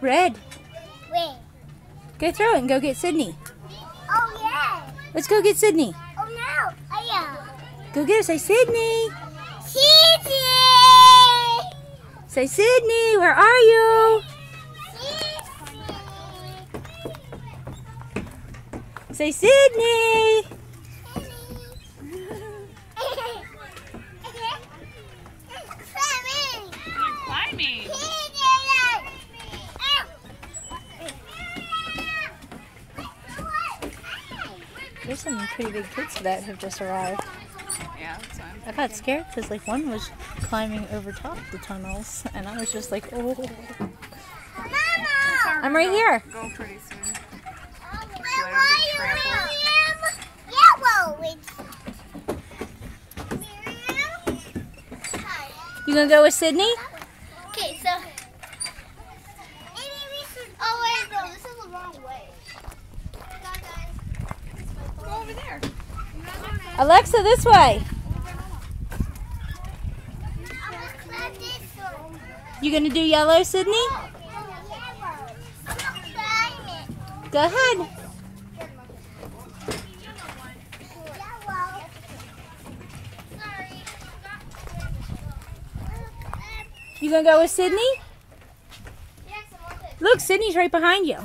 Red. Wait. Go throw it and go get Sydney. Oh, yeah. Let's go get Sydney. Oh, no. Oh, yeah. Go get her. Say, Sydney. Sydney. Say, Sydney, where are you? Say, Sydney. Climbing. There's some pretty big kids that have just arrived. Yeah, that's fine. I got scared because like one was climbing over top the tunnels, and I was just like, oh. I'm right here. Go pretty soon. You gonna go with Sydney? Okay, so maybe we should. Oh wait, no, this is the wrong way. Go over there. Alexa, this way. You gonna do yellow, Sydney? Go ahead. You gonna go with Sydney? Look, Sydney's right behind you.